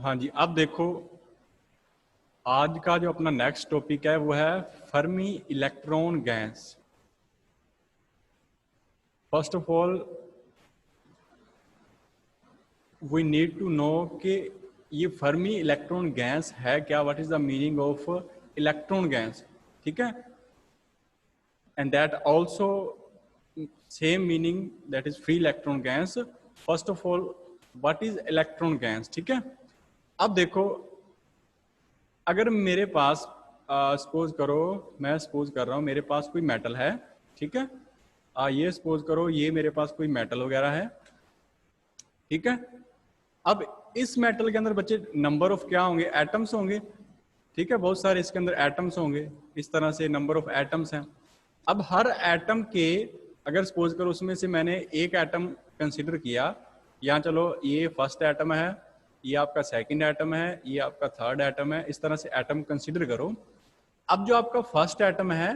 हाँ जी, अब देखो आज का जो अपना नेक्स्ट टॉपिक है वो है Fermi electron gas. First of all we need to know कि ये फर्मी इलेक्ट्रॉन गैस है क्या, what is the meaning of electron gas, ठीक है। And that also same meaning that is free electron gas. First of all what is electron gas, ठीक है। अब देखो अगर मेरे पास सपोज करो, मैं सपोज कर रहा हूँ मेरे पास कोई मेटल है, ठीक है। ये सपोज करो ये मेरे पास कोई मेटल वगैरह है, ठीक है। अब इस मेटल के अंदर बच्चे नंबर ऑफ क्या होंगे, एटम्स होंगे, ठीक है। बहुत सारे इसके अंदर एटम्स होंगे, इस तरह से नंबर ऑफ एटम्स हैं। अब हर एटम के अगर सपोज करो उसमें से मैंने एक एटम कंसिडर किया, या चलो ये फर्स्ट एटम है, ये आपका सेकंड एटम है, ये आपका थर्ड एटम है, इस तरह से एटम कंसिडर करो। अब जो आपका फर्स्ट एटम है,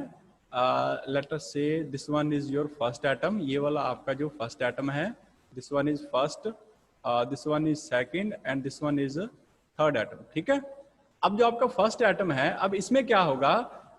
लेट अस से this one is your first atom, ये वाला आपका जो फर्स्ट एटम है, this one is first, this one is second and this one is third atom, ठीक है। अब जो आपका फर्स्ट एटम है, अब इसमें क्या होगा,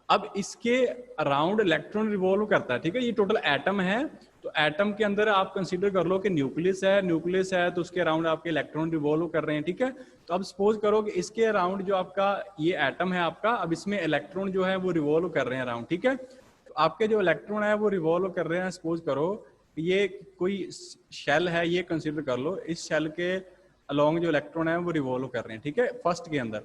अब इसके अराउंड इलेक्ट्रॉन रिवॉल्व करता है, ठीक है। ये टोटल एटम है, तो एटम के अंदर आप कंसीडर कर लो कि न्यूक्लियस है, न्यूक्लियस है तो उसके अराउंड आपके इलेक्ट्रॉन रिवॉल्व कर रहे हैं, ठीक है। तो अब सपोज करो कि इसके अराउंड जो आपका ये एटम है आपका, अब इसमें इलेक्ट्रॉन जो है वो रिवॉल्व कर रहे हैं अराउंड, ठीक है। तो आपके जो इलेक्ट्रॉन है वो रिवॉल्व कर रहे हैं, सपोज करो ये कोई शेल है, ये कंसिडर कर लो, इस शेल के अलोंग जो इलेक्ट्रॉन है वो रिवॉल्व कर रहे हैं, ठीक है, फर्स्ट के अंदर।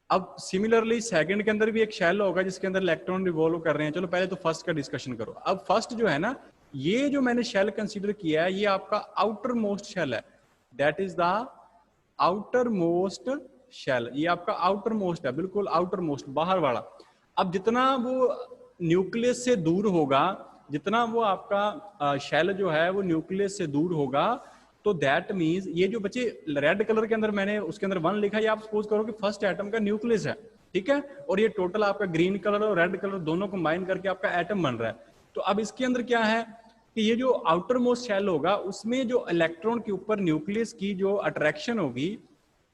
अब सिमिलरली सेकंड के अंदर भी एक शेल होगा जिसके अंदर इलेक्ट्रॉन रिवॉल्व कर रहे हैं। चलो पहले तो फर्स्ट का डिस्कशन करो। अब फर्स्ट जो है ना, ये जो मैंने शेल कंसीडर किया है ये आपका आउटर मोस्ट शेल है, that is the outermost shell. ये आपका आउटर मोस्ट है, बिल्कुल आउटर मोस्ट, बाहर वाला। अब जितना वो न्यूक्लियस से दूर होगा, जितना वो आपका शेल जो है वो न्यूक्लियस से दूर होगा, तो दैट मीन्स ये जो बच्चे रेड कलर के अंदर मैंने उसके अंदर वन लिखा है, आप सपोज करो कि फर्स्ट एटम का न्यूक्लियस है, ठीक है। और ये टोटल आपका ग्रीन कलर और रेड कलर दोनों कंबाइन करके आपका एटम बन रहा है। तो अब इसके अंदर क्या है कि ये जो आउटर मोस्ट शेल होगा उसमें जो इलेक्ट्रॉन के ऊपर न्यूक्लियस की जो अट्रैक्शन होगी,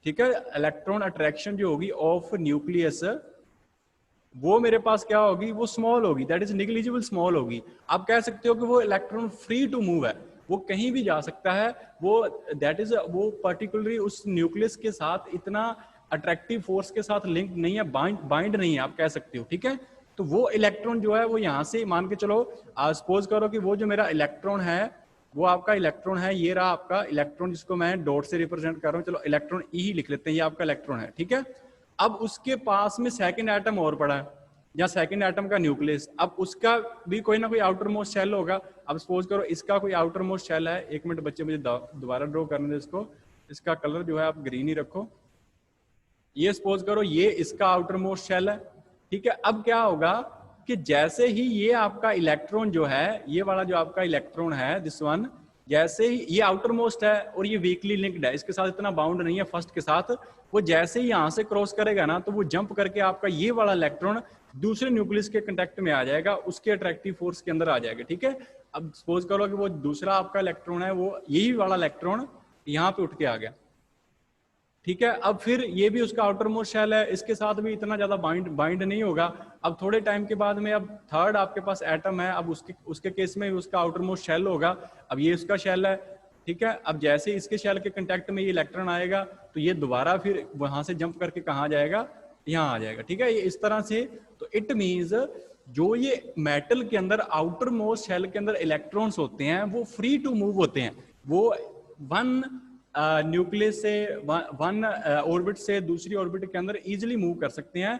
ठीक है, इलेक्ट्रॉन अट्रैक्शन जो होगी ऑफ न्यूक्लियस, वो मेरे पास क्या होगी, वो स्मॉल होगी, दैट इज निग्लिजिबल स्मॉल होगी। आप कह सकते हो कि वो इलेक्ट्रॉन फ्री टू मूव है, वो कहीं भी जा सकता है, वो दैट इज वो पर्टिकुलरली उस न्यूक्लियस के साथ इतना अट्रैक्टिव फोर्स के साथ लिंक नहीं है, बाइंड नहीं है, आप कह सकते हो, ठीक है। तो वो इलेक्ट्रॉन जो है वो यहाँ से मान के चलो, सपोज करो कि वो जो मेरा इलेक्ट्रॉन है वो आपका इलेक्ट्रॉन है, ये रहा आपका इलेक्ट्रॉन जिसको मैं डॉट से रिप्रेजेंट कर रहा हूँ, चलो इलेक्ट्रॉन ई ही लिख लेते हैं, ये आपका इलेक्ट्रॉन है, ठीक है। अब उसके पास में सेकंड एटम और पड़ा है, या सेकंड एटम का न्यूक्लियस, अब उसका भी कोई ना कोई आउटर मोस्ट शेल होगा। अब सपोज करो इसका कोई आउटर मोस्ट शेल है, एक मिनट बच्चे मुझे दोबारा ड्रॉ करने दो इसको, इसका कलर जो है आप ग्रीन ही रखो। ये सपोज करो ये इसका आउटर मोस्ट शेल है, ठीक है। अब क्या होगा कि जैसे ही ये आपका इलेक्ट्रॉन जो है, ये वाला जो आपका इलेक्ट्रॉन है दिस वन, जैसे ही ये आउटर मोस्ट है और ये वीकली लिंक्ड है, इसके साथ इतना बाउंड नहीं है फर्स्ट के साथ, वो जैसे ही यहां से क्रॉस करेगा ना तो वो जंप करके आपका ये वाला इलेक्ट्रॉन दूसरे न्यूक्लियस के कांटेक्ट में आ जाएगा, उसके अट्रैक्टिव फोर्स के अंदर आ जाएगा, ठीक है। अब सपोज करो कि वो दूसरा आपका इलेक्ट्रॉन है, वो यही वाला इलेक्ट्रॉन यहाँ पे उठ के आ गया, ठीक है। अब फिर ये भी उसका आउटर मोस्ट शेल है, इसके साथ भी इतना ज्यादा बाइंड नहीं होगा। अब थोड़े टाइम के बाद में अब थर्ड आपके पास एटम है, अब उसके केस में उसका आउटर मोस्ट शेल होगा, अब ये उसका शेल है, ठीक है। अब जैसे इसके शेल के कांटेक्ट में ये इलेक्ट्रॉन आएगा तो ये दोबारा फिर वहां से जंप करके कहाँ जाएगा, यहाँ आ जाएगा, ठीक है। ये इस तरह से, तो इट मीन्स जो ये मेटल के अंदर आउटर मोस्ट शेल के अंदर इलेक्ट्रॉन्स होते हैं वो फ्री टू मूव होते हैं, वो वन न्यूक्लियस से वन ऑर्बिट से दूसरी ऑर्बिट के अंदर इजीली मूव कर सकते हैं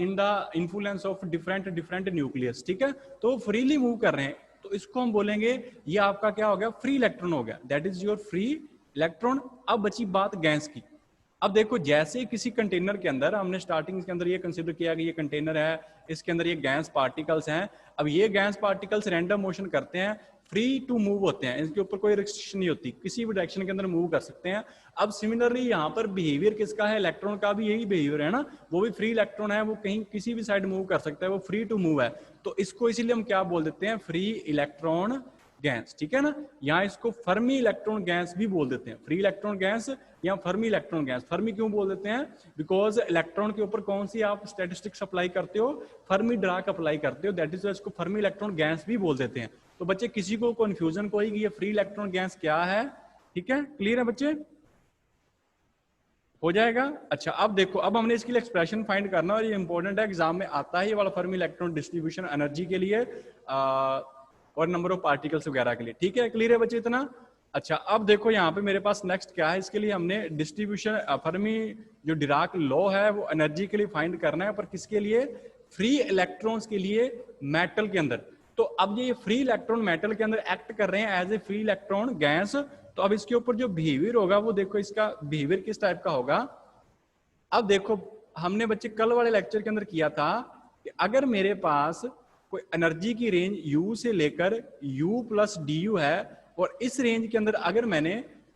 in the influence of different nucleus, ठीक है। तो फ्रीली मूव कर रहे हैं, तो इसको हम बोलेंगे ये आपका क्या हो गया, फ्री इलेक्ट्रॉन हो गया, that is your free electron. अब बची बात गैस की। अब देखो जैसे किसी कंटेनर के अंदर हमने स्टार्टिंग के अंदर ये कंसीडर किया कि ये कंटेनर है, इसके अंदर ये गैस पार्टिकल्स हैं, अब ये गैस पार्टिकल्स रैंडम मोशन करते हैं, फ्री टू मूव होते हैं, इसके ऊपर कोई रिस्ट्रिक्शन नहीं होती, किसी भी डायरेक्शन के अंदर मूव कर सकते हैं। अब सिमिलरली यहाँ पर बिहेवियर किसका है, इलेक्ट्रॉन का भी यही बिहेवियर है ना, वो भी फ्री इलेक्ट्रॉन है, वो कहीं किसी भी साइड मूव कर सकता है, वो फ्री टू मूव है। तो इसको इसीलिए हम क्या बोल देते हैं, फ्री इलेक्ट्रॉन गैस, ठीक है ना। यहाँ इसको फर्मी इलेक्ट्रॉन गैस भी बोल देते हैं, फ्री इलेक्ट्रॉन गैस या फर्मी इलेक्ट्रॉन गैस। फर्मी क्यों बोल देते हैं? बिकॉज इलेक्ट्रॉन के ऊपर कौन सी आप स्टैटिस्टिक्स अप्लाई करते हो? फर्मी ड्राक अप्लाई करते हो, दैट इज इसको फर्मी इलेक्ट्रॉन गैस भी बोल देते हैं। तो बच्चे किसी को कंफ्यूजन कोई कि ये फ्री इलेक्ट्रॉन गैस क्या है? ठीक है, क्लियर है बच्चे? हो जाएगा। अच्छा, अब देखो, अब हमने इसके लिए एक्सप्रेशन फाइंड करना, और ये इंपॉर्टेंट है, एग्जाम में आता है ये वाला फर्मी इलेक्ट्रॉन डिस्ट्रीब्यूशन एनर्जी के लिए और नंबर ऑफ पार्टिकल्स वगैरह के लिए। ठीक है, क्लियर है बच्चे इतना? अच्छा, अब देखो यहाँ पे मेरे पास नेक्स्ट क्या है, इसके लिए हमने डिस्ट्रीब्यूशन फर्मी जो डिराक लॉ है वो एनर्जी के लिए फाइंड करना है, पर किसके लिए? फ्री इलेक्ट्रॉन्स के लिए मेटल के अंदर। तो अब ये फ्री इलेक्ट्रॉन मेटल के अंदर एक्ट कर रहे हैं as a free electron gas. तो अब इसके ऊपर जो बिहेवियर होगा वो देखो, इसका बिहेवियर किस टाइप का होगा। अब देखो, हमने बच्चे कल वाले लेक्चर के अंदर किया था कि अगर मेरे पास कोई एनर्जी की रेंज U से लेकर U प्लस DU है, और इस रेंज के अंदर अगर मैंने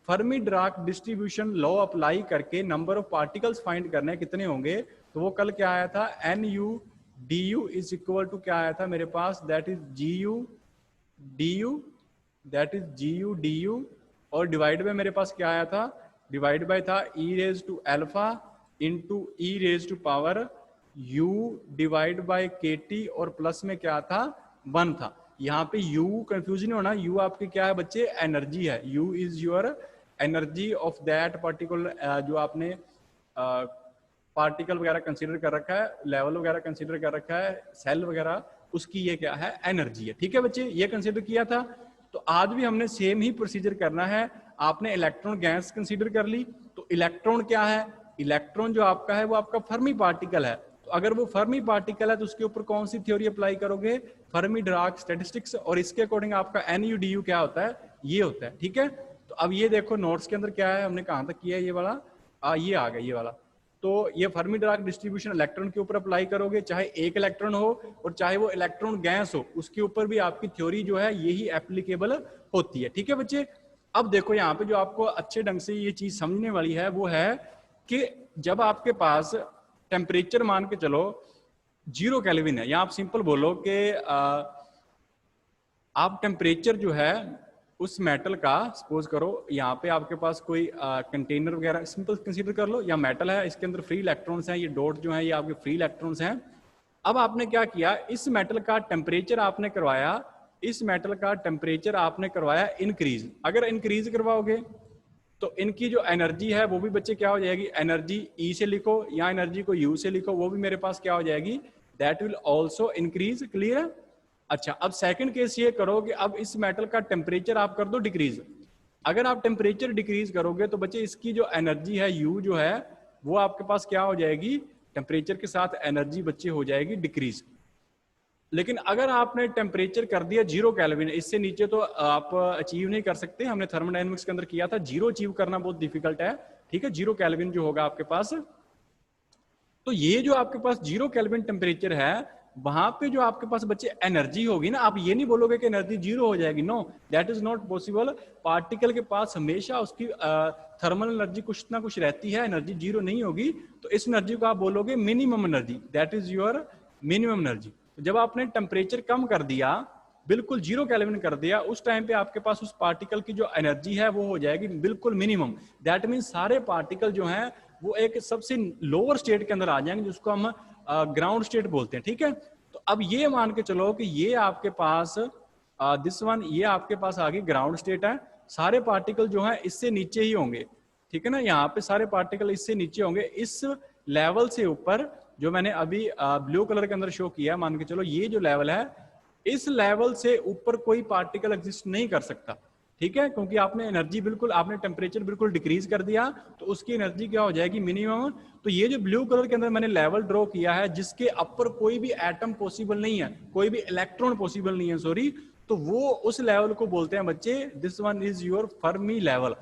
Fermi Dirac distribution law apply करके नंबर ऑफ पार्टिकल्स फाइंड करने कितने होंगे, तो वो कल क्या आया था? NU DU is equal to क्या आया था मेरे पास? That is GU DU, that is GU DU, और डिवाइड बाय मेरे पास क्या आया था? डिवाइड बाय था E raise to alpha into E raise to power U divide by KT, और प्लस में क्या था? 1 था। यहाँ पे U कंफ्यूजन होना, U आपकी क्या है बच्चे? एनर्जी है। U is your energy of that particular, जो आपने पार्टिकल वगैरह कंसीडर कर रखा है, लेवल वगैरह कंसीडर कर रखा है, सेल वगैरह, उसकी ये क्या है? एनर्जी है। ठीक है बच्चे, ये कंसीडर किया था। तो आज भी हमने सेम ही प्रोसीजर करना है। आपने इलेक्ट्रॉन गैस कंसीडर कर ली, तो इलेक्ट्रॉन क्या है? इलेक्ट्रॉन जो आपका है वो आपका फर्मी पार्टिकल है। तो अगर वो फर्मी पार्टिकल है तो उसके ऊपर कौन सी थ्योरी अप्लाई करोगे? फर्मी डिराक स्टैटिस्टिक्स, और इसके अकॉर्डिंग आपका NU DU क्या होता है? ये होता है। ठीक है, तो अब ये देखो नोट्स के अंदर क्या है, हमने कहां तक किया है, ये वाला ये आ गया, ये वाला। तो ये फर्मी डिराक डिस्ट्रीब्यूशन इलेक्ट्रॉन के ऊपर अप्लाई करोगे, चाहे एक इलेक्ट्रॉन हो और चाहे वो इलेक्ट्रॉन गैस हो, उसके ऊपर भी आपकी थ्योरी जो है यही एप्लीकेबल होती है। ठीक है बच्चे, अब देखो यहाँ पे जो आपको अच्छे ढंग से ये चीज समझने वाली है वो है कि जब आपके पास टेम्परेचर मान के चलो 0 केल्विन है, या आप सिंपल बोलो कि आप टेम्परेचर जो है उस मेटल का, सपोज करो यहाँ पे आपके पास कोई कंटेनर वगैरह सिंपल कंसीडर कर लो, या मेटल है, इसके अंदर फ्री इलेक्ट्रॉन्स हैं, ये डॉट जो है ये आपके फ्री इलेक्ट्रॉन्स हैं। अब आपने क्या किया, इस मेटल का टेम्परेचर आपने करवाया, इस मेटल का टेम्परेचर आपने करवाया इंक्रीज। अगर इंक्रीज करवाओगे तो इनकी जो एनर्जी है वो भी बच्चे क्या हो जाएगी? एनर्जी E से लिखो या एनर्जी को U से लिखो, वो भी मेरे पास क्या हो जाएगी? That will also increase. Clear है? अच्छा, अब सेकंड केस ये करो कि अब इस मेटल का टेम्परेचर आप कर दो डिक्रीज। अगर आप टेम्परेचर डिक्रीज करोगे तो बच्चे इसकी जो एनर्जी है U जो है वो आपके पास क्या हो जाएगी? टेम्परेचर के साथ एनर्जी बच्चे हो जाएगी डिक्रीज। लेकिन अगर आपने टेम्परेचर कर दिया 0 केल्विन, इससे नीचे तो आप अचीव नहीं कर सकते, हमने थर्मोडायनेमिक्स के अंदर किया था, 0 अचीव करना बहुत डिफिकल्ट है। ठीक है, 0 केल्विन जो होगा आपके पास, तो ये जो आपके पास 0 केल्विन टेम्परेचर है, वहां पे जो आपके पास बच्चे एनर्जी होगी ना, आप ये नहीं बोलोगे कि एनर्जी 0 हो जाएगी, no, that is not possible. Particle के पास हमेशा उसकी थर्मल एनर्जी कुछ ना कुछ रहती है, एनर्जी 0 नहीं होगी। तो इस एनर्जी को आप बोलोगे minimum energy, that is your minimum energy. जब आपने टेम्परेचर कम कर दिया, बिल्कुल 0 केल्विन कर दिया, उस टाइम पे आपके पास उस पार्टिकल की जो एनर्जी है वो हो जाएगी बिल्कुल मिनिमम। दैट मीन सारे पार्टिकल जो हैं वो एक सबसे लोअर स्टेट के अंदर आ जाएंगे, जिसको हम ग्राउंड स्टेट बोलते हैं। ठीक है, तो अब ये मान के चलो कि ये आपके पास दिस वन, ये आपके पास आगे ग्राउंड स्टेट है, सारे पार्टिकल जो है इससे नीचे ही होंगे। ठीक है ना, यहाँ पे सारे पार्टिकल इससे नीचे होंगे। इस लेवल से ऊपर जो मैंने अभी ब्लू कलर के अंदर शो किया, मान के चलो ये जो लेवल है, इस लेवल से ऊपर कोई पार्टिकल एग्जिस्ट नहीं कर सकता। ठीक है, क्योंकि आपने एनर्जी बिल्कुल, आपने टेम्परेचर बिल्कुल डिक्रीज कर दिया, तो उसकी एनर्जी क्या हो जाएगी? मिनिमम। तो ये जो ब्लू कलर के अंदर मैंने लेवल ड्रॉ किया है, जिसके अपर कोई भी एटम पॉसिबल नहीं है, कोई भी इलेक्ट्रॉन पॉसिबल नहीं है, सॉरी, तो वो उस लेवल को बोलते हैं बच्चे, this one is your Fermi level.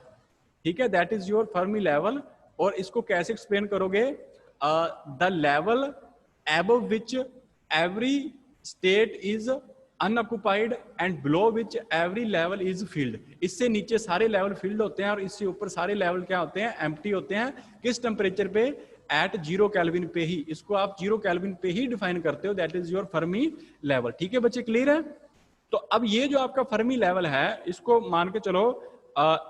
ठीक है, that is your Fermi level. और इसको कैसे एक्सप्लेन करोगे? The level above which every state is unoccupied and below which every level is filled। इससे नीचे सारे लेवल फिल्ड होते हैं और इससे ऊपर सारे लेवल क्या होते हैं? एम्प्टी होते हैं। किस टेम्परेचर पे? एट 0 केल्विन पे ही। इसको आप 0 केल्विन पे ही डिफाइन करते हो, that is your Fermi level. ठीक है बच्चे, क्लियर है? तो अब ये जो आपका फर्मी लेवल है, इसको मान के चलो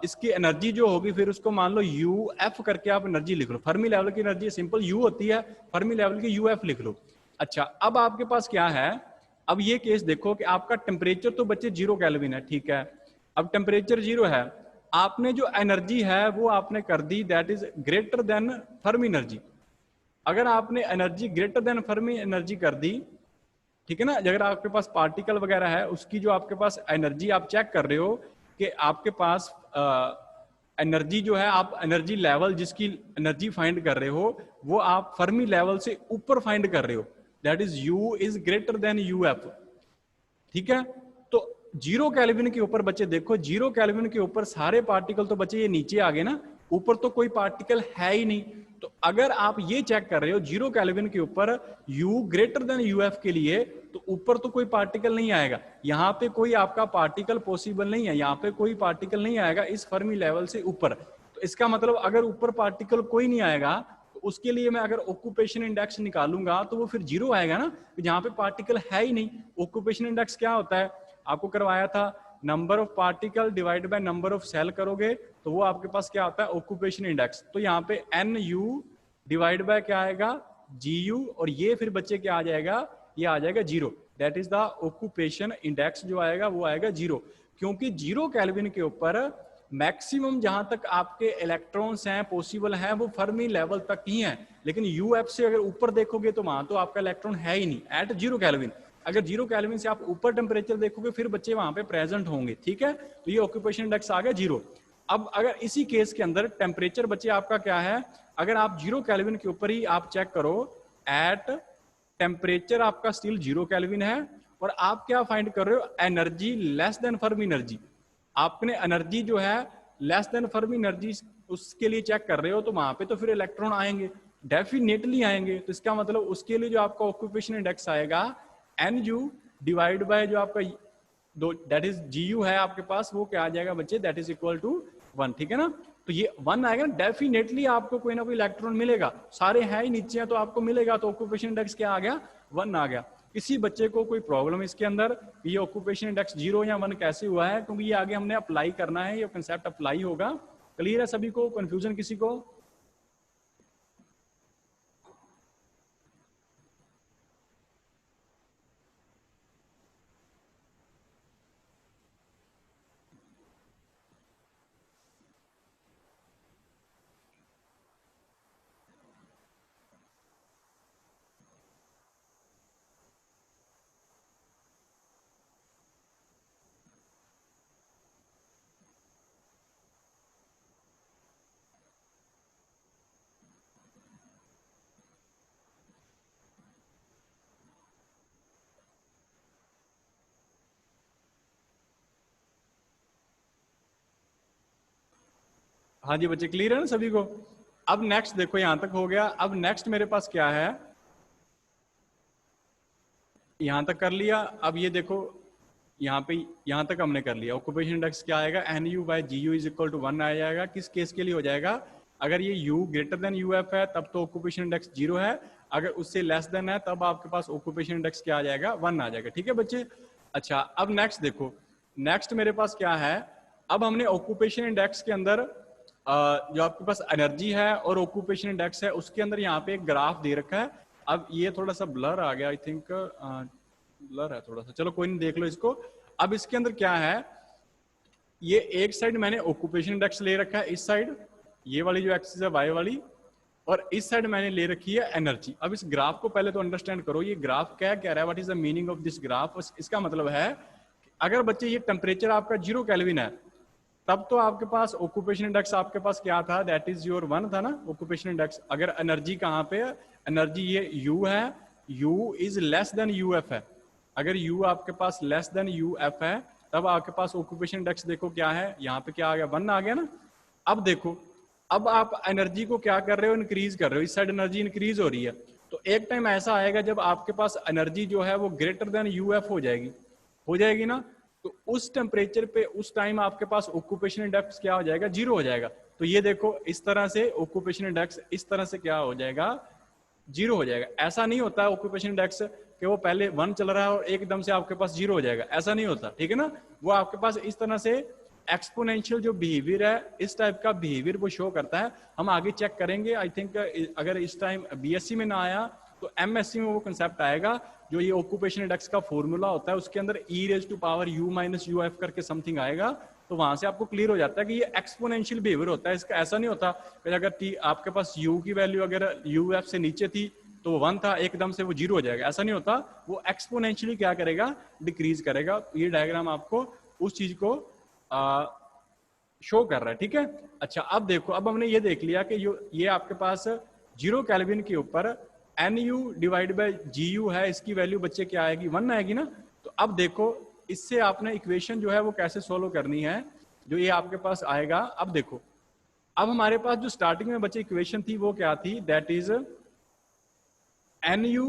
इसकी एनर्जी जो होगी, फिर उसको मान लो यू एफ करके आप एनर्जी लिख लो। फर्मी लेवल की एनर्जी सिंपल यू होती है, फर्मी लेवल की यू एफ लिख लो। अच्छा, अब आपके पास क्या है, अब ये केस देखो कि आपका टेम्परेचर तो बच्चे 0 केल्विन है, ठीक है। अब टेम्परेचर 0 है, आपने जो एनर्जी है वो आपने कर दी that is greater than Fermi energy. अगर आपने energy greater than Fermi energy कर दी, ठीक है ना, अगर आपके पास पार्टिकल वगैरह है उसकी जो आपके पास एनर्जी आप चेक कर रहे हो कि आपके पास एनर्जी जो है, आप एनर्जी लेवल जिसकी एनर्जी फाइंड कर रहे हो वो आप फर्मी लेवल से ऊपर फाइंड कर रहे हो, that is you is greater then U F, ठीक है। तो 0 केल्विन के ऊपर बच्चे देखो, 0 केल्विन के ऊपर सारे पार्टिकल तो बच्चे ये नीचे आ गए ना, ऊपर तो कोई पार्टिकल है ही नहीं। तो अगर आप ये चेक कर रहे हो 0 केल्विन के ऊपर U ग्रेटर देन UF के लिए, तो ऊपर तो कोई पार्टिकल नहीं आएगा, यहाँ पे कोई आपका पार्टिकल पॉसिबल नहीं है, यहाँ पे कोई पार्टिकल नहीं आएगा इस फर्मी लेवल से ऊपर। तो इसका मतलब अगर ऊपर पार्टिकल कोई नहीं आएगा तो उसके लिए मैं अगर ऑक्यूपेशन इंडेक्स निकालूंगा तो वो फिर 0 आएगा ना, जहाँ पे पार्टिकल है ही नहीं। ऑक्यूपेशन इंडेक्स क्या होता है, आपको करवाया था, number of particle divide by number of cell करोगे तो वो आपके पास क्या आता है, ऑक्यूपेशन इंडेक्स। तो यहाँ पे NU डिवाइड बाय क्या आएगा, GU, और ये फिर बच्चे क्या आ जाएगा, ये आ जाएगा 0, that is the occupation index जो आएगा वो आएगा 0। क्योंकि 0 केल्विन के ऊपर मैक्सिमम जहां तक आपके इलेक्ट्रॉन्स हैं पॉसिबल हैं वो फर्मी लेवल तक ही हैं, लेकिन UF से अगर ऊपर देखोगे तो वहां तो आपका इलेक्ट्रॉन है ही नहीं एट 0 केल्विन। अगर 0 केल्विन से आप ऊपर टेम्परेचर देखोगे फिर बच्चे वहां पे प्रेजेंट होंगे, ठीक है। तो ये ऑक्यूपेशन इंडेक्स आ गया 0। अब अगर इसी केस के अंदर टेम्परेचर बच्चे आपका क्या है, अगर आप 0 केल्विन के ऊपर ही आप चेक करो, एट टेम्परेचर आपका स्टिल 0 केल्विन है, और आप क्या फाइंड कर रहे हो, energy less than Fermi energy. आपने एनर्जी जो है लेस देन फर्मी एनर्जी उसके लिए चेक कर रहे हो, तो वहां पे तो फिर इलेक्ट्रॉन आएंगे, डेफिनेटली आएंगे। तो इसका मतलब उसके लिए जो आपका ऑक्यूपेशन इंडेक्स आएगा NU डिवाइड बाय जो आपका दो दैट इज GU है आपके पास, वो क्या आ जाएगा बच्चे, दैट इज इक्वल टू 1, ठीक है ना। तो ये 1 आएगा, डेफिनेटली आपको कोई ना कोई इलेक्ट्रॉन मिलेगा, सारे हैं ही नीचे हैं तो आपको मिलेगा। तो ऑक्यूपेशन इंडेक्स क्या आ गया, 1 आ गया। किसी बच्चे को कोई प्रॉब्लम इसके अंदर, ये ऑक्यूपेशन इंडेक्स 0 या 1 कैसे हुआ है, क्योंकि ये आगे हमने अप्लाई करना है, ये कंसेप्ट अप्लाई होगा। क्लियर है सभी को, कंफ्यूजन किसी को? हाँ जी बच्चे, क्लियर है ना सभी को? अब नेक्स्ट देखो, यहां तक हो गया। अब नेक्स्ट मेरे पास क्या है, यहां तक कर लिया। अब ये देखो यहाँ पे, यहां तक हमने कर लिया। ऑक्यूपेशन इंडेक्स क्या आएगा, NU by GU is equal to 1 आ जाएगा। किस केस के लिए हो जाएगा, अगर ये U ग्रेटर देन UF है तब तो ऑक्यूपेशन इंडेक्स 0 है, अगर उससे लेस देन है तब आपके पास ऑक्यूपेशन इंडेक्स क्या आ जाएगा, 1 आ जाएगा, ठीक है बच्चे। अच्छा, अब नेक्स्ट देखो, नेक्स्ट मेरे पास क्या है, अब हमने ऑक्यूपेशन इंडेक्स के अंदर जो आपके पास एनर्जी है और ऑक्यूपेशन इंडेक्स है उसके अंदर यहाँ पे एक ग्राफ दे रखा है। अब ये थोड़ा सा ब्लर आ गया, आई थिंक ब्लर है थोड़ा सा, चलो कोई नहीं, देख लो इसको। अब इसके अंदर क्या है, ये एक साइड मैंने ऑक्यूपेशन इंडेक्स ले रखा है, इस साइड ये वाली जो एक्सिस है वाई वाली, और इस साइड मैंने ले रखी है एनर्जी। अब इस ग्राफ को पहले तो अंडरस्टैंड करो, ये ग्राफ क्या कह रहा है, what is the meaning of this graph. इसका मतलब है अगर बच्चे ये टेम्परेचर आपका 0 केल्विन है तब तो आपके पास ऑक्यूपेशन इंडेक्स आपके पास क्या था, दैट इज योर 1 था ना ऑक्यूपेशन इंडेक्स। अगर एनर्जी कहाँ पे है, एनर्जी ये U है, U is less than UF है। अगर U आपके पास लेस देन UF है तब आपके पास ऑक्यूपेशन इंडेक्स देखो क्या है, यहाँ पे क्या आ गया, 1 आ गया ना। अब देखो, अब आप एनर्जी को क्या कर रहे हो, इंक्रीज कर रहे हो, इस साइड एनर्जी इंक्रीज हो रही है। तो एक टाइम ऐसा आएगा जब आपके पास एनर्जी जो है वो ग्रेटर देन UF हो जाएगी ना। तो उस टेम्परेचर पे उस टाइम आपके पास ऑक्यूपेशन इंडेक्स क्या हो जाएगा, 0 हो जाएगा। तो ये देखो इस तरह से ऑक्यूपेशन इंडेक्स इस तरह से क्या हो जाएगा, 0 हो जाएगा। ऐसा नहीं होता ऑक्यूपेशन इंडेक्स कि वो पहले 1 चल रहा है और एकदम से आपके पास 0 हो जाएगा, ऐसा नहीं होता, ठीक है ना। वो आपके पास इस तरह से एक्सपोनेंशियल जो बिहेवियर है, इस टाइप का बिहेवियर वो शो करता है। हम आगे चेक करेंगे, आई थिंक अगर इस टाइम बीएससी में ना आया तो एमएससी में वो कंसेप्ट आएगा, जो ये ऑक्यूपेशन इंडेक्स का फॉर्मूला होता है उसके अंदर e raise to power u minus u f करके समथिंग आएगा, तो वहां से आपको क्लियर हो जाता है कि ये एक्सपोनेंशियल बिहेवियर होता है इसका। ऐसा नहीं होता कि अगर आपके पास यू की वैल्यू अगर यू एफ से नीचे थी तो वो 1 था, एकदम से वो 0 हो जाएगा, ऐसा नहीं होता। वो एक्सपोनेंशियली क्या करेगा, डिक्रीज करेगा। ये डायग्राम आपको उस चीज को शो कर रहा है, ठीक है। अच्छा, अब देखो, अब हमने ये देख लिया कि ये आपके पास 0 केल्विन के ऊपर NU डिवाइड बाय GU है, इसकी वैल्यू बच्चे क्या आएगी, 1 आएगी ना। तो अब देखो इससे आपने इक्वेशन जो है वो कैसे सोल्व करनी है, जो ये आपके पास आएगा। अब देखो, अब हमारे पास जो स्टार्टिंग में बच्चे इक्वेशन थी वो क्या थी, दैट इज NU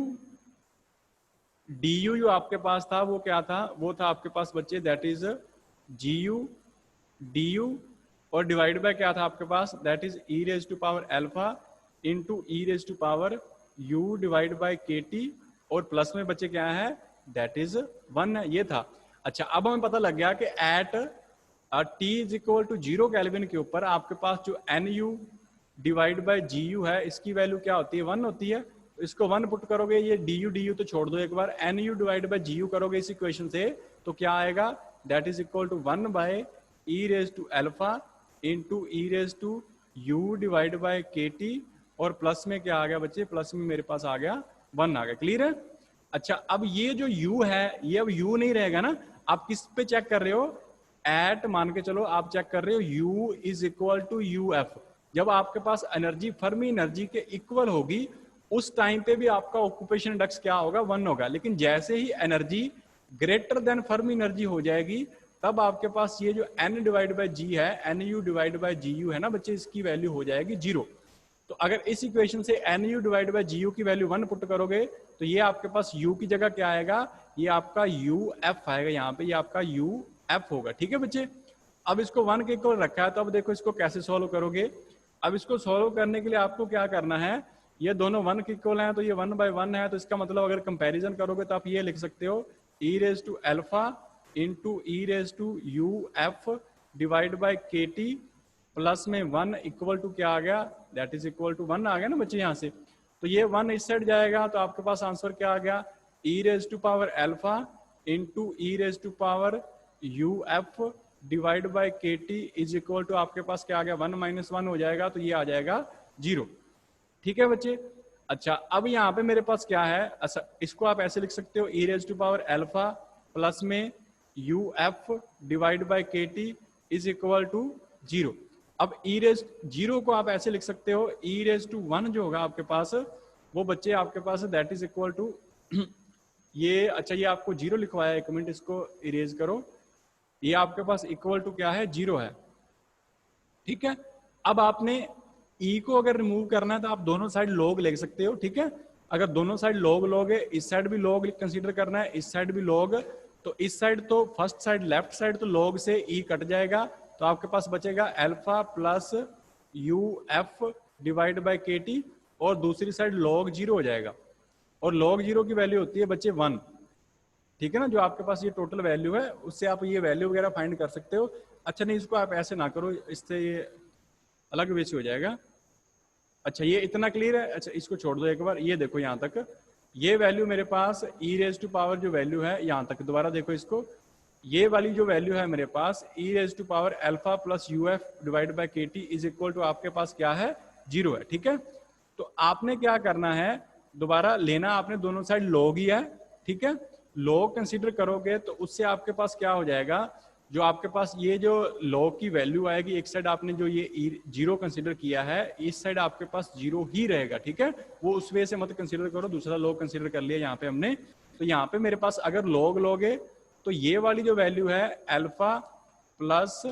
DU जो आपके पास था वो क्या था, वो था आपके पास बच्चे दैट इज GU DU और डिवाइड बाय क्या था आपके पास, that is e raise to power alpha into e raise to power U divide by KT और प्लस में बच्चे क्या है, दैट इज 1 है, ये था। अच्छा, अब हमें पता लग गया कि at T is equal to 0 kelvin के ऊपर आपके पास जो NU डिवाइड बाय GU है, इसकी वैल्यू क्या होती है, 1 होती है। तो इसको 1 पुट करोगे, ये DU तो छोड़ दो एक बार, NU डिवाइड बाय GU करोगे इस इक्वेशन से, तो क्या आएगा, that is equal to 1 by e raise to alpha into e raise to u divide by KT और प्लस में क्या आ गया बच्चे, प्लस में मेरे पास आ गया 1 आ गया, क्लियर है। अच्छा, अब ये जो U है ये अब U नहीं रहेगा ना, आप किस पे चेक कर रहे हो, एट मान के चलो आप चेक कर रहे हो U is equal to UF। जब आपके पास एनर्जी फर्मी एनर्जी के इक्वल होगी उस टाइम पे भी आपका ऑक्यूपेशन इंडेक्स क्या होगा, 1 होगा। लेकिन जैसे ही energy greater than Fermi energy हो जाएगी तब आपके पास ये जो N डिवाइड बाय G है, NU डिवाइड बाय GU है ना बच्चे, इसकी वैल्यू हो जाएगी 0। तो अगर इस इक्वेशन से NU डिवाइड बाय GU की वैल्यू 1 पुट करोगे तो ये आपके पास U की जगह क्या आएगा, ये आपका UF आएगा यहाँ पे, ये आपका UF होगा, ठीक है बच्चे। अब इसको 1 के इक्वल रखा है, तो अब देखो इसको कैसे सोल्व करोगे। अब इसको सोल्व करने के लिए आपको क्या करना है, ये दोनों 1 के इक्वल हैं तो ये 1 बाय 1 है, तो इसका मतलब अगर कंपैरिजन करोगे तो आप ये लिख सकते हो e raise to alpha into e raise to UF divide by KT plus में 1 इक्वल टू क्या आ गया, दैट इज इक्वल टू 1 आ गया ना बच्चे यहाँ से। तो ये 1 इस साइड जाएगा तो आपके पास आंसर क्या आ गया, e raise to power alpha into e raise to power UF divide by KT is equal to आपके पास क्या आ गया, 1 माइनस 1 हो जाएगा, तो ये आ जाएगा 0, ठीक है बच्चे। अच्छा, अब यहाँ पे मेरे पास क्या है, अच्छा इसको आप ऐसे लिख सकते हो e raise to power alpha plus में UF divide by KT is equal to 0। अब ई रेज 0 को आप ऐसे लिख सकते हो, ई रेज टू 1 जो होगा आपके पास वो बच्चे आपके पास दैट इज इक्वल टू ये, अच्छा ये आपको 0 लिखवाया, एक मिनट इसको इरेज करो, ये आपके पास इक्वल टू क्या है, 0 है, ठीक है। अब आपने ई को अगर रिमूव करना है तो आप दोनों साइड लॉग ले सकते हो, ठीक है। अगर दोनों साइड लॉग लोगे, इस साइड भी लॉग कंसीडर करना है, इस साइड भी लॉग, तो इस साइड तो फर्स्ट साइड लेफ्ट साइड तो लॉग से ई कट जाएगा, तो आपके पास बचेगा alpha plus UF divide by KT और दूसरी साइड log 0 हो जाएगा, और log 0 की वैल्यू होती है बच्चे 1, ठीक है ना। जो आपके पास ये टोटल वैल्यू है उससे आप ये वैल्यू वगैरह फाइंड कर सकते हो। अच्छा नहीं, इसको आप ऐसे ना करो, इससे ये अलग वे से हो जाएगा। अच्छा ये इतना क्लियर है, अच्छा इसको छोड़ दो एक बार, ये देखो यहाँ तक ये वैल्यू मेरे पास ई रेज टू पावर जो वैल्यू है यहाँ तक, दोबारा देखो इसको, ये वाली जो वैल्यू है मेरे पास e raise to power alpha plus UF divide by KT is equal to आपके पास क्या है, 0 है, ठीक है। तो आपने क्या करना है, दोबारा लेना आपने दोनों साइड log ही है, ठीक है। log कंसीडर करोगे तो उससे आपके पास क्या हो जाएगा, जो आपके पास ये जो log की वैल्यू आएगी, एक साइड आपने जो ये 0 कंसीडर किया है, इस साइड आपके पास 0 ही रहेगा, ठीक है। वो उस वे से मत कंसीडर करो, दूसरा log कंसीडर कर लिया यहाँ पे हमने। तो यहाँ पे मेरे पास अगर log लोगे तो ये वाली जो वैल्यू है alpha plus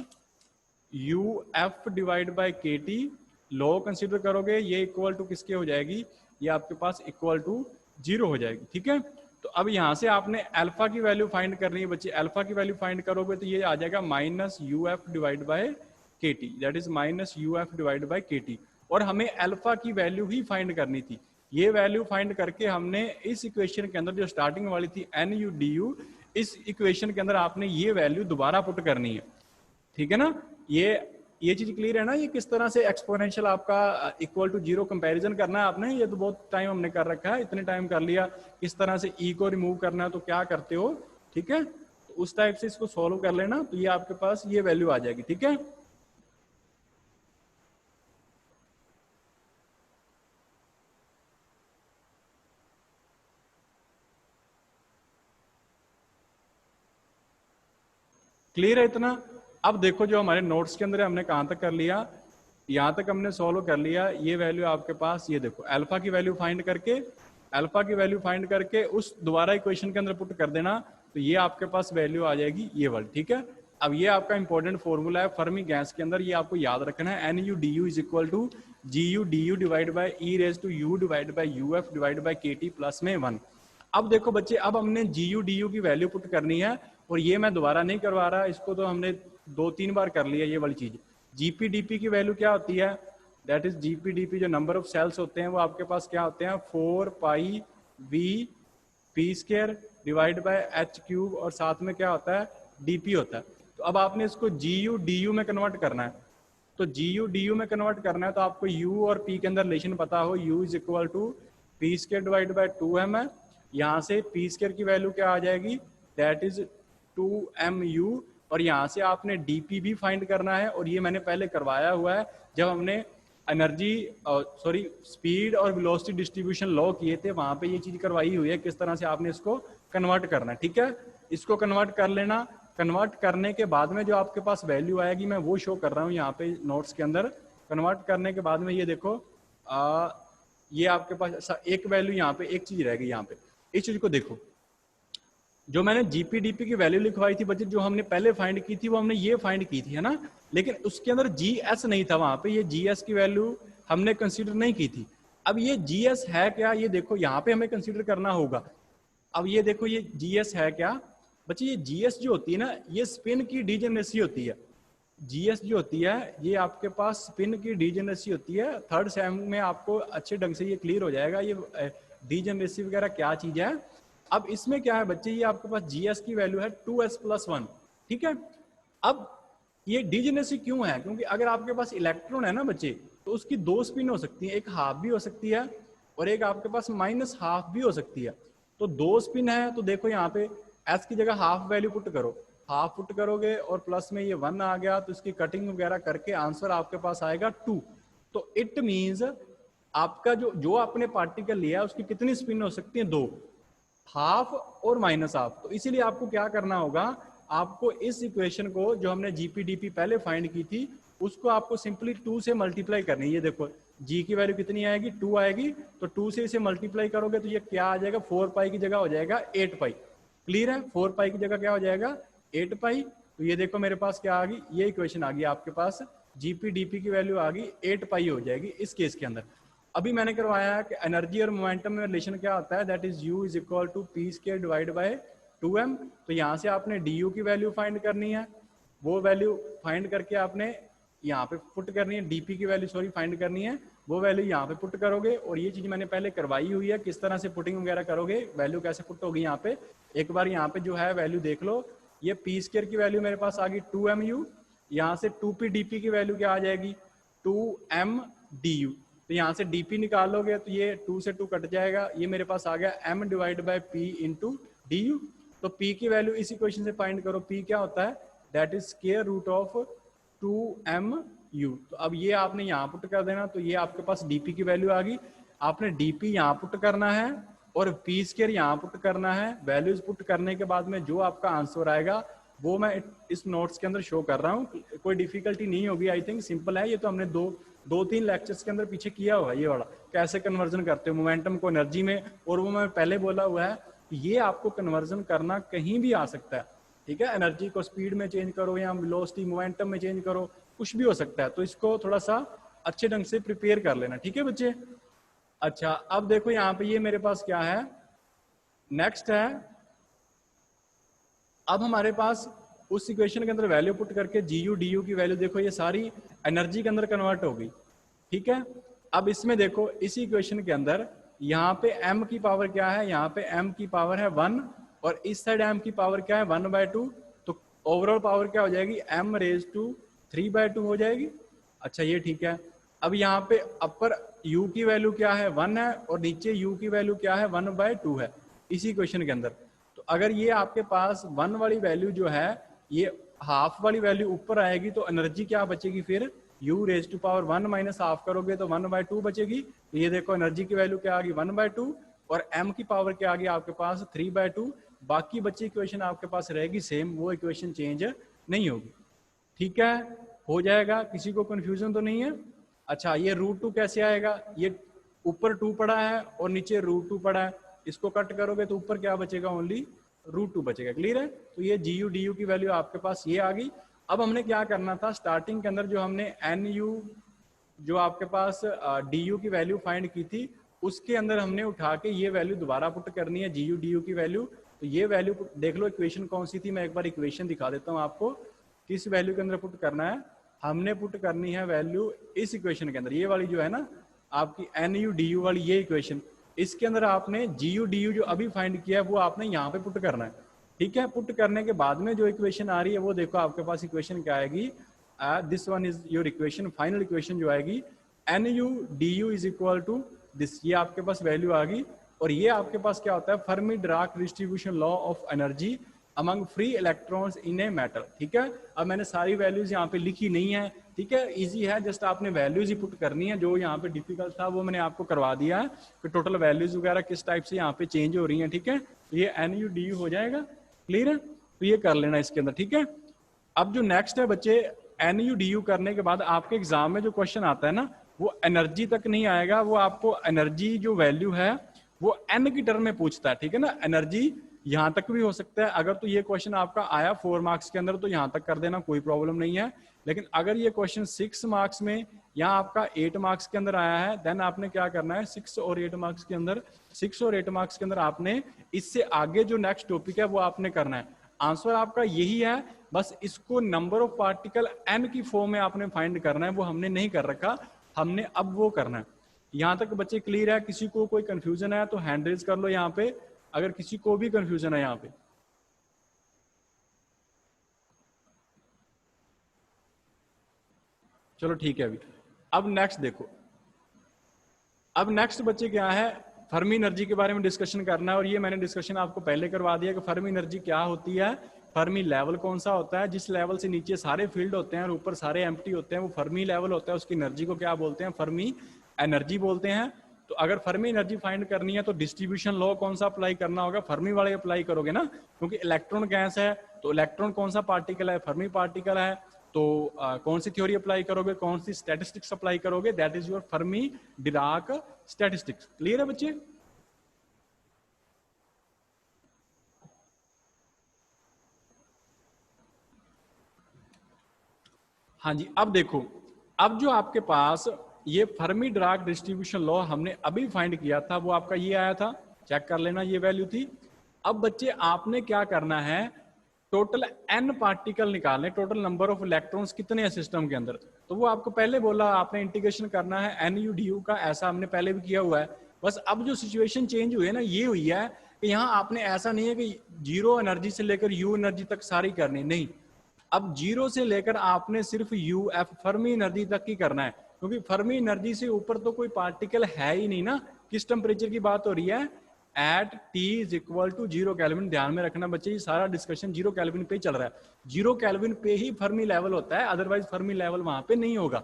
UF divide by KT log consider करोगे, ये इक्वल टू किसके हो जाएगी, ये आपके पास इक्वल टू 0 हो जाएगी, ठीक है। तो अब यहाँ से आपने अल्फा की वैल्यू फाइंड करनी है बच्चे, अल्फा की वैल्यू फाइंड करोगे तो ये आ जाएगा minus UF divide by KT, that is minus UF divide by KT, और हमें अल्फा की वैल्यू ही फाइंड करनी थी, ये वैल्यू फाइंड करके हमने इस इक्वेशन के अंदर जो स्टार्टिंग वाली थी NU/DU, इस इक्वेशन के अंदर आपने ये वैल्यू दोबारा पुट करनी है, ठीक है ना। ये चीज क्लियर है ना, ये किस तरह से एक्सपोनेंशियल आपका इक्वल टू जीरो कंपैरिजन करना है आपने, ये तो बहुत टाइम हमने कर रखा है, इतने टाइम कर लिया। किस तरह से ई को रिमूव करना है तो क्या करते हो, ठीक है, तो उस टाइप से इसको सॉल्व कर लेना, तो ये आपके पास ये वैल्यू आ जाएगी, ठीक है। क्लियर है इतना। अब देखो जो हमारे नोट्स के अंदर है, हमने कहां तक कर लिया, यहां तक हमने सॉल्व कर लिया। ये वैल्यू आपके पास, ये देखो अल्फा की वैल्यू फाइंड करके, अल्फा की वैल्यू फाइंड करके उस दोबारा इक्वेशन के अंदर पुट कर देना, तो ये आपके पास वैल्यू आ जाएगी ये वाली, ठीक है। अब ये आपका इंपॉर्टेंट फॉर्मूला है फर्मी गैस के अंदर, ये आपको याद रखना है, NU/DU is equal to GU/DU divide by E⁻⁴ divide by UF divide by KT plus में 1। अब देखो बच्चे, अब हमने GU/DU की वैल्यू पुट करनी है, और ये मैं दोबारा नहीं करवा रहा, इसको तो हमने 2-3 बार कर लिया ये वाली चीज। GP/DP की वैल्यू क्या होती है, दैट इज GP/DP जो नंबर ऑफ सेल्स होते हैं वो आपके पास क्या होते हैं, 4πV² डिवाइड बाय H³ और साथ में क्या होता है, DP होता है। तो अब आपने इसको GU/DU में कन्वर्ट करना है, तो GU/DU में कन्वर्ट करना है तो आपको U और P के अंदर रिलेशन पता हो, U is equal to P² divide by 2m है। यहाँ से P² की वैल्यू क्या आ जाएगी, दैट इज 2mu, और यहाँ से आपने DP भी फाइंड करना है, और ये मैंने पहले करवाया हुआ है जब हमने एनर्जी सॉरी स्पीड और वेलोसिटी डिस्ट्रीब्यूशन लॉ किए थे, वहां पे ये चीज करवाई हुई है किस तरह से आपने इसको कन्वर्ट करना है, ठीक है। इसको कन्वर्ट कर लेना, कन्वर्ट करने के बाद में जो आपके पास वैल्यू आएगी मैं वो शो कर रहा हूँ यहाँ पे नोट्स के अंदर। कन्वर्ट करने के बाद में ये देखो ये आपके पास एक वैल्यू, यहाँ पे एक चीज रहेगी, यहाँ पे इस चीज को देखो, जो मैंने GP/DP की वैल्यू लिखवाई थी बच्चे, जो हमने पहले फाइंड की थी वो हमने ये फाइंड की थी, है ना, लेकिन उसके अंदर GS नहीं था, वहां पे ये GS की वैल्यू हमने कंसीडर नहीं की थी। अब ये GS है क्या, ये देखो यहाँ पे हमें कंसीडर करना होगा। अब ये देखो ये GS है क्या बच्चे, ये GS जो होती है ना, ये स्पिन की डीजेनरेसी होती है। GS जो होती है ये आपके पास स्पिन की डीजेनरेसी होती है। थर्ड सेम में आपको अच्छे ढंग से ये क्लियर हो जाएगा ये डीजेनरेसी वगैरह क्या चीज है। अब इसमें क्या है बच्चे, ये आपके पास GS की वैल्यू है 2s+1, ठीक है। अब ये डीजेनरेसी क्यों है, क्योंकि अगर आपके पास इलेक्ट्रॉन है ना बच्चे, तो उसकी दो स्पिन हो सकती है, एक हाफ भी हो सकती है और एक आपके पास -½ भी हो सकती है। तो दो स्पिन है, तो देखो यहाँ पे s की जगह हाफ वैल्यू पुट करो, हाफ पुट करोगे और प्लस में ये 1 आ गया, तो इसकी कटिंग वगैरह करके आंसर आपके पास आएगा 2। तो इट मीन्स आपका जो आपने पार्टिकल लिया है उसकी कितनी स्पिन हो सकती है, 2, हाफ और -½ तो इसीलिए आपको क्या करना होगा, आपको इस इक्वेशन को जो हमने GP/DP पहले फाइंड की थी उसको आपको सिंपली 2 से मल्टीप्लाई करनी है। ये देखो G की वैल्यू कितनी आएगी, 2 आएगी, तो 2 से इसे मल्टीप्लाई करोगे तो ये क्या आ जाएगा, 4π की जगह हो जाएगा 8π। क्लियर है, 4π की जगह क्या हो जाएगा 8π। तो ये देखो मेरे पास क्या आ गई, ये इक्वेशन आ गई आपके पास, GP/DP की वैल्यू आ गई 8π हो जाएगी इस केस के अंदर। अभी मैंने करवाया है कि एनर्जी और मोमेंटम में रिलेशन क्या होता है, that is U is equal to P² divide by 2m। तो यहाँ से आपने DU की वैल्यू फाइंड करनी है, वो वैल्यू फाइंड करके आपने यहाँ पे पुट करनी है, DP की वैल्यू सॉरी फाइंड करनी है, वो वैल्यू यहाँ पे पुट करोगे। और ये चीज मैंने पहले करवाई हुई है, किस तरह से पुटिंग वगैरह करोगे, वैल्यू कैसे पुट होगी यहाँ पे, एक बार यहाँ पे जो है वैल्यू देख लो। ये P² की वैल्यू मेरे पास आ गई 2mu, यहाँ से 2p/dp की वैल्यू क्या आ जाएगी 2m/du। तो यहाँ से dp निकालोगे तो ये 2 से 2 कट जाएगा, ये मेरे पास आ गया m divide by p into du। तो p की वैल्यू इस इक्वेशन से फाइंड करो, p क्या होता है, that is square root of 2mu। तो अब ये आपने यहाँ पुट कर देना, तो ये आपके पास dp की वैल्यू आ गई। आपने dp यहाँ पुट करना है और p² यहाँ पुट करना है। वैल्यूज पुट करने के बाद में जो आपका आंसर आएगा वो मैं इस नोट्स के अंदर शो कर रहा हूँ, कोई डिफिकल्टी नहीं होगी, आई थिंक सिंपल है। ये तो हमने दो तीन लेक्चर्स के अंदर पीछे किया हुआ है, ये वाला कैसे कन्वर्जन करते हो मोमेंटम को एनर्जी में, और वो मैं पहले बोला हुआ है, ये आपको कन्वर्जन करना कहीं भी आ सकता है, ठीक है। एनर्जी को स्पीड में चेंज करो या वेलोसिटी मोमेंटम में चेंज करो, कुछ भी हो सकता है। तो इसको थोड़ा सा अच्छे ढंग से प्रिपेयर कर लेना, ठीक है बच्चे। अच्छा अब देखो यहाँ पे ये मेरे पास क्या है, नेक्स्ट है, अब हमारे पास उस इक्वेशन के अंदर वैल्यू पुट करके GU/DU की वैल्यू देखो ये सारी एनर्जी के अंदर कन्वर्ट हो गई, ठीक है। अब इसमें देखो इसी इक्वेशन के अंदर यहाँ पे m की पावर क्या है, यहाँ पे m की पावर है 1 और इस साइड m की पावर क्या है 1/2, तो ओवरऑल पावर क्या हो जाएगी m⁻³ हो जाएगी। अच्छा ये ठीक है। अब यहाँ पे अपर u की वैल्यू क्या है 1 है और नीचे u की वैल्यू क्या है 1/2 है इसी क्वेश्चन के अंदर। तो अगर ये आपके पास 1 वाली वैल्यू जो है ये हाफ वाली वैल्यू ऊपर आएगी तो एनर्जी क्या बचेगी फिर u⁻1 माइनस हाफ करोगे तो 1/2 बचेगी। तो ये देखो एनर्जी की वैल्यू क्या आ गई 1/2 और m की पावर क्या आ गई आपके पास 3/2। बाकी बची इक्वेशन आपके पास रहेगी सेम, वो इक्वेशन चेंज नहीं होगी। ठीक है, हो जाएगा, किसी को कंफ्यूजन तो नहीं है। अच्छा ये √2 कैसे आएगा, ये ऊपर 2 पड़ा है और नीचे √2 पड़ा है, इसको कट करोगे तो ऊपर क्या बचेगा ओनली √2 बचेगा। क्लियर है, तो ये GU/DU की वैल्यू आपके पास ये आ गई। अब हमने क्या करना था स्टार्टिंग के अंदर जो हमने NU जो आपके पास DU की वैल्यू फाइंड की थी उसके अंदर हमने उठा के ये वैल्यू दोबारा पुट करनी है GU/DU की वैल्यू। तो ये वैल्यू देख लो इक्वेशन कौन सी थी, मैं एक बार इक्वेशन दिखा देता हूँ आपको किस वैल्यू के अंदर पुट करना है। हमने पुट करनी है वैल्यू इस इक्वेशन के अंदर, ये वाली जो है ना आपकी NU/DU वाली ये इक्वेशन, इसके अंदर आपने GU/DU जो अभी फाइंड किया है वो आपने यहाँ पे पुट करना है। ठीक है, पुट करने के बाद में जो इक्वेशन आ रही है वो देखो आपके पास इक्वेशन क्या आएगी, this one is your equation, final equation जो आएगी NU/DU is equal to this, ये आपके पास वैल्यू आ गई। और ये आपके पास क्या होता है Fermi-Dirac distribution law of energy among free electrons in a metal. ठीक है, अब मैंने सारी वैल्यूज यहाँ पे लिखी नहीं है, ठीक है, इजी है, जस्ट आपने वैल्यूज ही पुट करनी है। जो यहाँ पे डिफिकल्ट था वो मैंने आपको करवा दिया है कि टोटल वैल्यूज वगैरह किस टाइप से यहाँ पे चेंज हो रही हैं। ठीक है, तो ये NU/DU हो जाएगा। क्लियर है, तो ये कर लेना इसके अंदर। ठीक है, अब जो नेक्स्ट है बच्चे NU/DU करने के बाद आपके एग्जाम में जो क्वेश्चन आता है ना वो एनर्जी तक नहीं आएगा, वो आपको एनर्जी जो वैल्यू है वो n की टर्म में पूछता है। ठीक है ना, एनर्जी यहां तक भी हो सकता है। अगर तो ये क्वेश्चन आपका आया 4 मार्क्स के अंदर तो यहां तक कर देना, कोई प्रॉब्लम नहीं है। लेकिन अगर ये क्वेश्चन 6 मार्क्स में या आपका 8 मार्क्स के अंदर आया है देन आपने क्या करना है 6 और 8 मार्क्स के अंदर आपने इससे आगे जो नेक्स्ट टॉपिक है वो आपने करना है। आंसर आपका यही है, बस इसको नंबर ऑफ पार्टिकल n की फॉर्म में आपने फाइंड करना है, वो हमने नहीं कर रखा, हमने अब वो करना है। यहां तक बच्चे क्लियर है? किसी को कोई कंफ्यूजन है तो हैंड रेज कर लो यहाँ पे, अगर किसी को भी कंफ्यूजन है यहाँ पे। चलो ठीक है। अभी अब नेक्स्ट देखो, अब नेक्स्ट बच्चे क्या है फर्मी एनर्जी के बारे में डिस्कशन करना है। और ये मैंने डिस्कशन आपको पहले करवा दिया कि फर्मी एनर्जी क्या होती है, फर्मी लेवल कौन सा होता है, जिस लेवल से नीचे सारे फील्ड होते हैं और ऊपर सारे एम्प्टी होते हैं वो फर्मी लेवल होता है। उसकी एनर्जी को क्या बोलते हैं, फर्मी एनर्जी बोलते हैं। तो अगर फर्मी एनर्जी फाइंड करनी है तो डिस्ट्रीब्यूशन लॉ कौन सा अप्लाई करना होगा, फर्मी वाले अप्लाई करोगे ना, क्योंकि इलेक्ट्रॉन गैस है तो इलेक्ट्रॉन कौन सा पार्टिकल है, फर्मी पार्टिकल है। तो कौन सी थ्योरी अप्लाई करोगे, कौन सी स्टैटिस्टिक्स अप्लाई करोगे, that is your Fermi Dirac statistics. Clear है बच्चे? हाँ जी, अब देखो, अब जो आपके पास ये फर्मी डिराक डिस्ट्रीब्यूशन लॉ हमने अभी फाइंड किया था वो आपका ये आया था, चेक कर लेना, ये वैल्यू थी। अब बच्चे आपने क्या करना है, टोटल n पार्टिकल निकालने, टोटल नंबर ऑफ इलेक्ट्रॉन्स कितने हैं सिस्टम के अंदर। तो वो आपको पहले बोला आपने इंटीग्रेशन करना है NU/DU का, ऐसा हमने पहले भी किया हुआ है। बस अब जो सिचुएशन चेंज हुई है ना ये हुई है कि यहाँ आपने ऐसा नहीं है कि 0 एनर्जी से लेकर U एनर्जी तक सारी करनी, नहीं, अब 0 से लेकर आपने सिर्फ UF फर्मी एनर्जी तक ही करना है, क्योंकि फर्मी एनर्जी से ऊपर तो कोई पार्टिकल है ही नहीं ना। किस टेम्परेचर की बात हो रही है, at T is equal to 0 kelvin. ध्यान में रखना बच्चे, ये सारा डिस्कशन 0 केल्विन पे ही चल रहा है। 0 केल्विन पे ही फर्मी लेवल होता है, अदरवाइज फर्मी लेवल वहां पे नहीं होगा।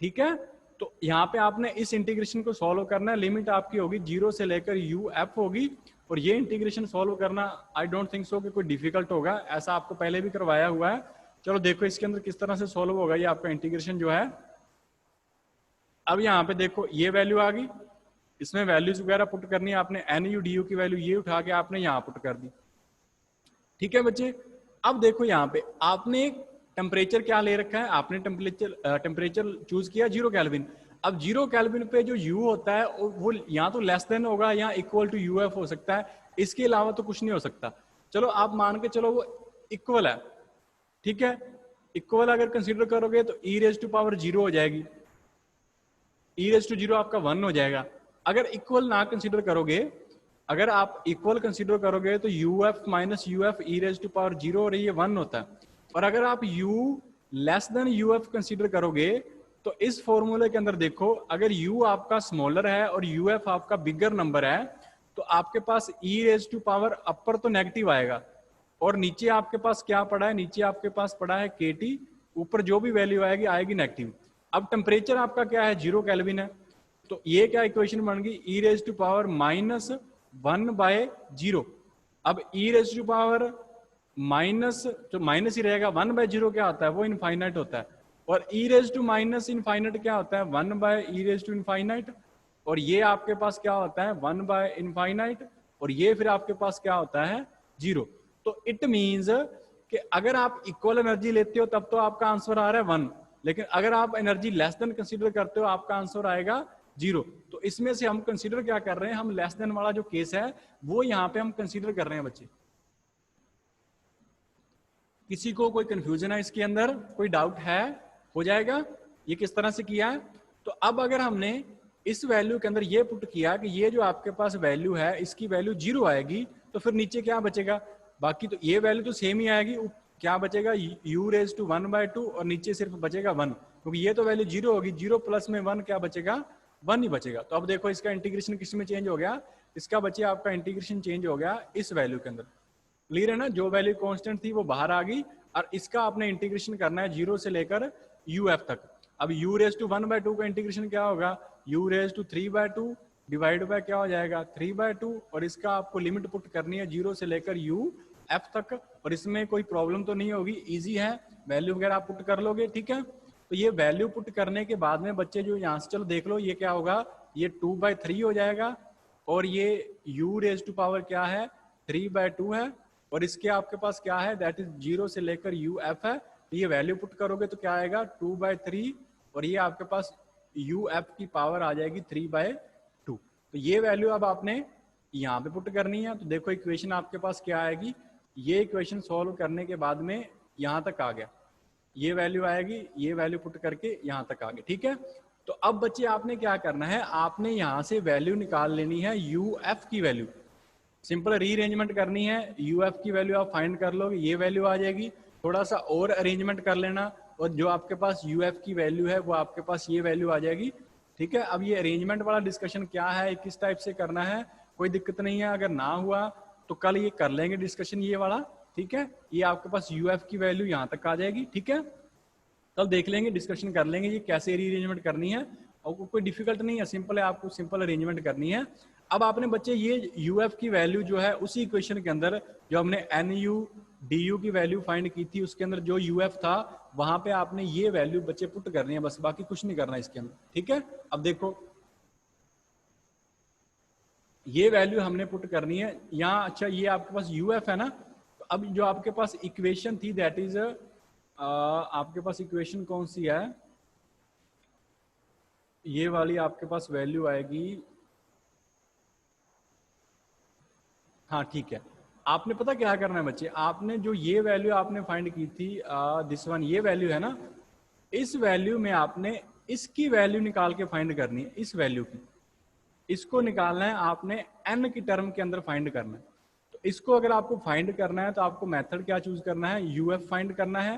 ठीक है, तो यहाँ पे आपने इस इंटीग्रेशन को सॉल्व करना है। लिमिट आपकी होगी 0 से लेकर UF होगी, और ये इंटीग्रेशन सॉल्व करना आई डोंट थिंक सो कि कोई डिफिकल्ट होगा, ऐसा आपको पहले भी करवाया हुआ है। चलो देखो इसके अंदर किस तरह से सॉल्व होगा ये आपका इंटीग्रेशन जो है। अब यहाँ पे देखो ये वैल्यू आ गई, इसमें वैल्यूज वगैरह पुट करनी है आपने, NU/DU की वैल्यू ये उठा के आपने यहाँ पुट कर दी। ठीक है बच्चे, अब देखो यहाँ पे आपने टेम्परेचर क्या ले रखा है, आपने टेम्परेचर चूज किया 0 केल्विन। अब 0 केल्विन पे जो U होता है वो या तो लेस देन होगा या इक्वल टू UF हो सकता है, इसके अलावा तो कुछ नहीं हो सकता। चलो आप मान के चलो वो इक्वल है, ठीक है, इक्वल अगर कंसीडर करोगे तो e⁻0 हो जाएगी, e⁻0 आपका 1 हो जाएगा। अगर इक्वल ना कंसीडर करोगे, अगर आप इक्वल कंसीडर करोगे तो uf minus UF e raise to power 0 और ये 1 होता है। और अगर आप u less than UF consider करोगे तो इस फॉर्मूले के अंदर देखो, अगर u आपका स्मॉलर है और uf आपका बिगर नंबर है तो आपके पास ई रेज टू पावर अपर तो नेगेटिव आएगा और नीचे आपके पास क्या पड़ा है, नीचे आपके पास पड़ा है kT, ऊपर जो भी वैल्यू आएगी आएगी नेगेटिव। अब टेम्परेचर आपका क्या है, 0 केल्विन है, तो ये क्या इक्वेशन बन गई, ई रेज टू पावर माइनस 1/0। अब ई रेज टू पावर माइनस, जो माइनस ही रहेगा, 1/0 क्या होता है, वो इनफाइनाइट होता है। और ई रेज टू माइनस इनफाइनाइट क्या होता है, 1/e रेज टू इनफाइनाइट। और ये आपके पास क्या होता है, 1/इनफाइनाइट। और ये फिर आपके पास क्या होता है, 0। तो इट मीन्स कि अगर आप इक्वल एनर्जी लेते हो तब तो आपका आंसर आ रहा है 1, लेकिन अगर आप एनर्जी लेस देन कंसीडर करते हो आपका आंसर आएगा 0। तो इसमें से हम कंसीडर क्या कर रहे हैं, हम लेस देन वाला जो केस है वो यहां पे हम कंसीडर कर रहे हैं बच्चे। किसी को कोई कंफ्यूजन है इसके अंदर, कोई डाउट है, हो जाएगा ये किस तरह से किया है। तो अब अगर हमने इस वैल्यू के अंदर ये पुट किया कि ये जो आपके पास वैल्यू है इसकी वैल्यू 0 आएगी, तो फिर नीचे क्या बचेगा, बाकी तो ये वैल्यू तो सेम ही आएगी, क्या बचेगा, u रेज टू 1/2 और नीचे सिर्फ बचेगा 1, क्योंकि ये तो वैल्यू 0 होगी, 0 प्लस में 1 क्या बचेगा, 1 ही बचेगा। तो अब देखो इसका इंटीग्रेशन किस में चेंज हो गया, इसका बच्चे आपका इंटीग्रेशन चेंज हो गया इस वैल्यू के अंदर। क्लियर है ना, जो वैल्यू कांस्टेंट थी वो बाहर आ गई और इसका आपने इंटीग्रेशन करना है 0 से लेकर uf तक। अब u रेज टू 1/2 का इंटीग्रेशन क्या होगा, u raise to 3/2 divide by क्या हो जाएगा 3/2, और इसका आपको लिमिट पुट करनी है 0 से लेकर uf तक। और इसमें कोई प्रॉब्लम तो नहीं होगी, इजी है, वैल्यू वगैरह आप पुट कर लोगे, ठीक है। तो ये वैल्यू पुट करने के बाद में बच्चे जो यहाँ से, चलो देख लो ये क्या होगा, ये 2/3 हो जाएगा और ये u रेज टू पावर क्या है 3/2 है, और इसके आपके पास क्या है, दैट इज 0 से लेकर uf है। तो ये वैल्यू पुट करोगे तो क्या आएगा 2/3 और ये आपके पास uf की पावर आ जाएगी 3/2। तो ये वैल्यू अब आपने यहाँ पे पुट करनी है। तो देखो इक्वेशन आपके पास क्या आएगी, ये इक्वेशन सॉल्व करने के बाद में यहाँ तक आ गया, ये वैल्यू आएगी, ये वैल्यू पुट करके यहाँ तक आ गया, ठीक है। तो अब बच्चे आपने क्या करना है, आपने यहाँ से वैल्यू निकाल लेनी है uf की वैल्यू, सिंपल रीअरेंजमेंट करनी है, uf की वैल्यू आप फाइंड कर लोगे, ये वैल्यू आ जाएगी, थोड़ा सा और अरेंजमेंट कर लेना और जो आपके पास uf की वैल्यू है वो आपके पास ये वैल्यू आ जाएगी, ठीक है। अब ये अरेंजमेंट वाला डिस्कशन क्या है, किस टाइप से करना है, कोई दिक्कत नहीं है, अगर ना हुआ तो कल ये कर लेंगे डिस्कशन ये वाला, ठीक है। ये आपके पास uf की वैल्यू यहाँ तक आ जाएगी, ठीक है। कल देख लेंगे, डिस्कशन कर लेंगे ये कैसे रीअरेंजमेंट करनी है, और कोई डिफिकल्ट नहीं है, सिंपल है, आपको सिंपल अरेंजमेंट करनी है। अब आपने बच्चे ये uf की वैल्यू जो है उसी इक्वेशन के अंदर जो हमने nu du की वैल्यू फाइंड की थी उसके अंदर जो uf था वहां पे आपने ये वैल्यू बच्चे पुट करनी है, बस बाकी कुछ नहीं करना इसके अंदर, ठीक है। अब देखो ये वैल्यू हमने पुट करनी है यहाँ, अच्छा ये आपके पास uf है ना, तो अब जो आपके पास इक्वेशन थी दैट इज आपके पास इक्वेशन कौन सी है, ये वाली आपके पास वैल्यू आएगी, हाँ ठीक है। आपने पता क्या करना है बच्चे, आपने जो ये वैल्यू आपने फाइंड की थी दिस वन, ये वैल्यू है ना, इस वैल्यू में आपने इसकी वैल्यू निकाल के फाइंड करनी है, इस वैल्यू की, इसको निकालना है आपने n की टर्म के अंदर फाइंड करना है। तो इसको अगर आपको फाइंड करना है तो आपको मेथड क्या चूज करना है, uf फाइंड करना है,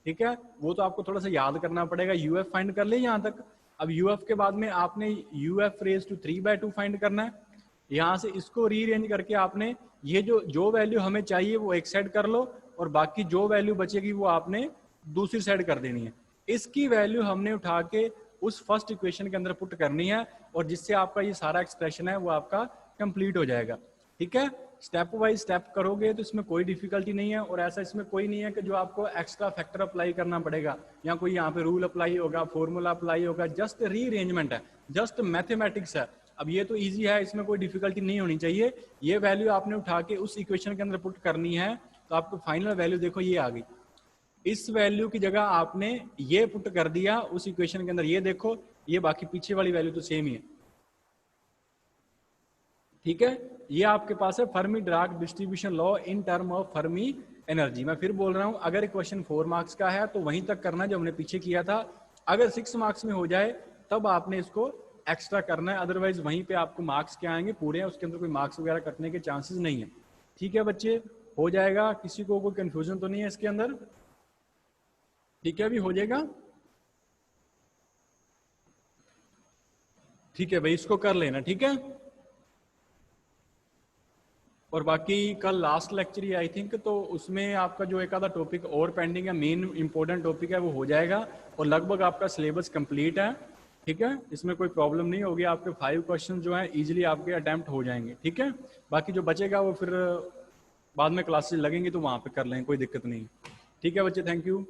ठीक है। वो तो आपको थोड़ा सा याद करना पड़ेगा, uf फाइंड कर ले यहाँ तक। अब uf के बाद में आपने uf रेज टू 3/2 फाइंड करना है, यहाँ से इसको रीअरेंज करके आपने ये जो वैल्यू हमें चाहिए वो एक साइड कर लो और बाकी जो वैल्यू बचेगी वो आपने दूसरी साइड कर देनी है। इसकी वैल्यू हमने उठा के उस फर्स्ट इक्वेशन के अंदर पुट करनी है और जिससे आपका ये सारा एक्सप्रेशन है वो आपका कंप्लीट हो जाएगा, ठीक है। स्टेप बाय स्टेप करोगे तो इसमें कोई डिफिकल्टी नहीं है, और ऐसा इसमें कोई नहीं है कि जो आपको एक्स्ट्रा फैक्टर अप्लाई करना पड़ेगा या कोई यहाँ पे रूल अप्लाई होगा, फॉर्मूला अप्लाई होगा, जस्ट रीअरेंजमेंट है, जस्ट मैथमेटिक्स है। अब ये तो इजी है, इसमें कोई डिफिकल्टी नहीं होनी चाहिए। ये वैल्यू आपने उठा के उस इक्वेशन के अंदर पुट करनी है तो आपको फाइनल वैल्यू देखो ये आ गई। इस वैल्यू की जगह आपने ये पुट कर दिया उस इक्वेशन के अंदर, ये देखो ये बाकी पीछे वाली वैल्यू तो सेम ही है, ठीक है। ये आपके पास है Fermi Dirac distribution law in term of Fermi energy. मैं फिर बोल रहा हूं, अगर क्वेश्चन 4 मार्क्स का है तो वहीं तक करना जो हमने पीछे किया था, अगर 6 मार्क्स में हो जाए तब आपने इसको एक्स्ट्रा करना है, अदरवाइज वहीं पे आपको मार्क्स क्या आएंगे, पूरे हैं, उसके अंदर कोई मार्क्स वगैरह कटने के चांसेस नहीं है। ठीक है बच्चे, हो जाएगा, किसी को कोई कंफ्यूजन तो नहीं है इसके अंदर? ठीक है, अभी हो जाएगा। ठीक है भाई, इसको कर लेना, ठीक है। और बाकी कल last lecture he I think, तो उसमें आपका जो एक आधा टॉपिक और पेंडिंग है, मेन इंपॉर्टेंट टॉपिक है, वो हो जाएगा और लगभग आपका सिलेबस कंप्लीट है। ठीक है, इसमें कोई प्रॉब्लम नहीं होगी, आपके 5 क्वेश्चन जो हैं इजीली आपके अटेम्प्ट हो जाएंगे। ठीक है, बाकी जो बचेगा वो फिर बाद में क्लासेस लगेंगी तो वहाँ पे कर लेंगे, कोई दिक्कत नहीं। ठीक है बच्चे, थैंक यू।